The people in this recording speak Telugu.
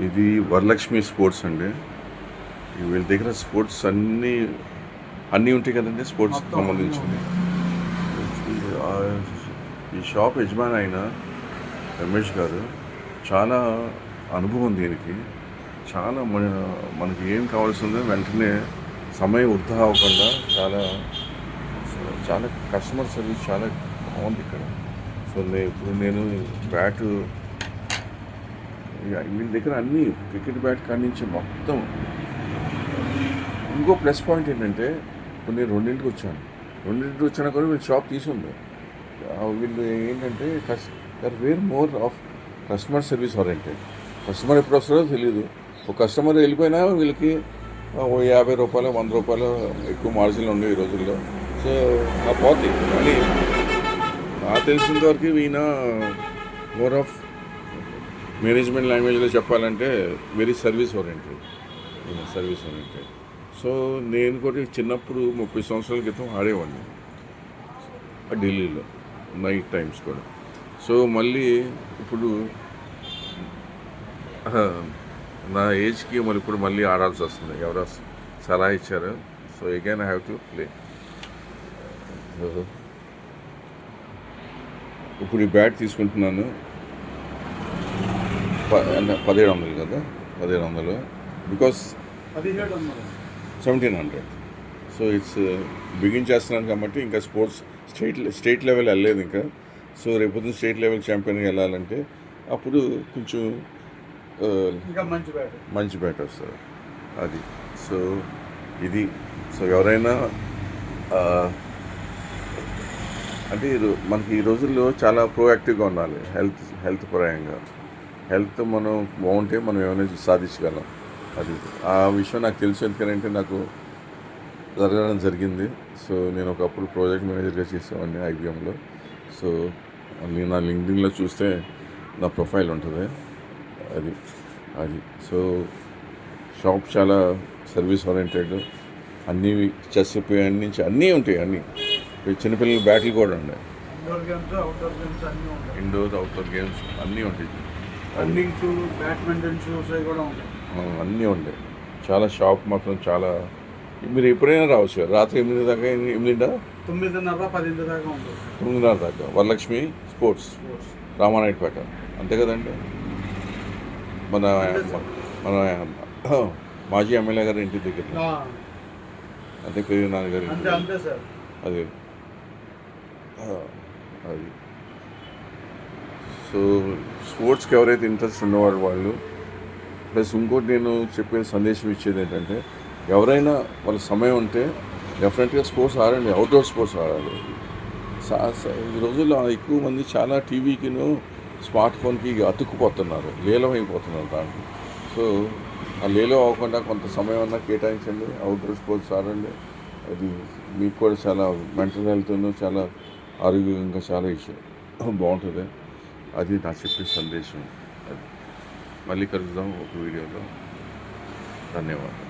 ఇది వరలక్ష్మి స్పోర్ట్స్ అండి. వీళ్ళ దగ్గర స్పోర్ట్స్ అన్నీ ఉంటాయి కదండి, స్పోర్ట్స్కి సంబంధించింది. ఈ షాప్ యజమాని అయిన రమేష్ గారు చాలా అనుభవం దీనికి. చాలా మనకి ఏం కావాల్సిందో వెంటనే సమయం వృధా అవ్వకుండా చాలా చాలా కస్టమర్ సర్వీస్ చాలా బాగుంది ఇక్కడ. సో ఇప్పుడు నేను బ్యాటు వీళ్ళ దగ్గర అన్నీ క్రికెట్ బ్యాట్ కాడి నుంచి మొత్తం. ఇంకో ప్లస్ పాయింట్ ఏంటంటే ఇప్పుడు నేను 2ంటికి వచ్చాను. 2ంటికి వచ్చినా కూడా వీళ్ళు షాప్ తీసుంది. వీళ్ళు ఏంటంటే were more of customer service oriented. Customer ఎప్పుడు వస్తారో తెలియదు. ఒక కస్టమర్ వెళ్ళిపోయినా వీళ్ళకి రూ. 50 రూ. 100 ఎక్కువ మార్జిన్లు ఉండేవి ఈ రోజుల్లో. సో ఆ పోతే కానీ నాకు తెలిసినంత వరకు ఈయన మోర్ ఆఫ్ మేనేజ్మెంట్ లాంగ్వేజ్లో చెప్పాలంటే వెరీ సర్వీస్ ఓరియంటెడ్. సో నేను కూడా చిన్నప్పుడు 30 సంవత్సరాల క్రితం ఆడేవాడిని ఢిల్లీలో నైట్ టైమ్స్ కూడా. సో మళ్ళీ ఇప్పుడు నా ఏజ్కి ఇప్పుడు మళ్ళీ ఆడాల్సి వస్తుంది. ఎవరో సలహా ఇచ్చారు. So again I have to play. ఇప్పుడు ఈ బ్యాట్ తీసుకుంటున్నాను 1700 కదా, 1700 బికాస్ 1700. సో ఇట్స్ బిగిన్ చేస్తున్నాను కాబట్టి ఇంకా స్పోర్ట్స్ స్టేట్ లెవెల్ వెళ్ళలేదు ఇంకా. సో రేపు స్టేట్ లెవెల్ ఛాంపియన్గా వెళ్ళాలంటే అప్పుడు కొంచెం మంచి బ్యాట్ వస్తుంది అది. సో ఇది సో ఎవరైనా అంటే మనకి ఈ రోజుల్లో చాలా ప్రోయాక్టివ్గా ఉండాలి. హెల్త్ పరంగా. హెల్త్ మనం బాగుంటే మనం ఏమైనా సాధించగలం. అది ఆ విషయం నాకు తెలుసు. ఎందుకంటే నాకు జరగడం జరిగింది. సో నేను ఒకప్పుడు ప్రాజెక్ట్ మేనేజర్గా చేసేవాడిని IBMలో. సో నా లింక్డ్ఇన్లో చూస్తే నా ప్రొఫైల్ ఉంటుంది. అది సో షాప్ చాలా సర్వీస్ ఓరియంటెడ్. అన్నీ చెస్ నుంచి అన్నీ ఉంటాయి. అన్నీ చిన్నపిల్లల బ్యాట్లు కూడా ఉన్నాయి. ఇండోర్ అవుట్డోర్ గేమ్స్ అన్నీ ఉంటాయి. అన్నీ ఉంటాయి. చాలా షాప్ మాత్రం చాలా. మీరు ఎప్పుడైనా రావచ్చు. రాత్రి 8 దాకా 9:30 దాకా వరలక్ష్మి స్పోర్ట్స్ రామానాయుడుపేట అంతే కదండి. మన మాజీ ఎమ్మెల్యే గారి ఇంటి దగ్గర అంతే పెరిగిన నాన్నగారి అది. సో స్పోర్ట్స్కి ఎవరైతే ఇంట్రెస్ట్ ఉన్నవాడు వాళ్ళు. ప్లస్ ఇంకోటి నేను చెప్పే సందేశం ఇచ్చేది ఏంటంటే ఎవరైనా వాళ్ళ సమయం ఉంటే డెఫినెట్గా స్పోర్ట్స్ ఆడండి. అవుట్డోర్ స్పోర్ట్స్ ఆడాలి. ఈ రోజుల్లో ఎక్కువ మంది చాలా టీవీకిను స్మార్ట్ ఫోన్కి అతుక్కుపోతున్నారు, లీలం అయిపోతున్నారు దాంట్లో. సో ఆ లీలం అవ్వకుండా కొంత సమయం అన్నా కేటాయించండి. అవుట్డోర్ స్పోర్ట్స్ ఆడండి. అది మీకు కూడా చాలా మెంటల్ హెల్త్ను చాలా ఆరోగ్యంగా చాలా బాగుంటుంది. అది నా చెప్పే సందేశం. అది మళ్ళీ కలుద్దాం ఒక వీడియోలో. ధన్యవాదాలు.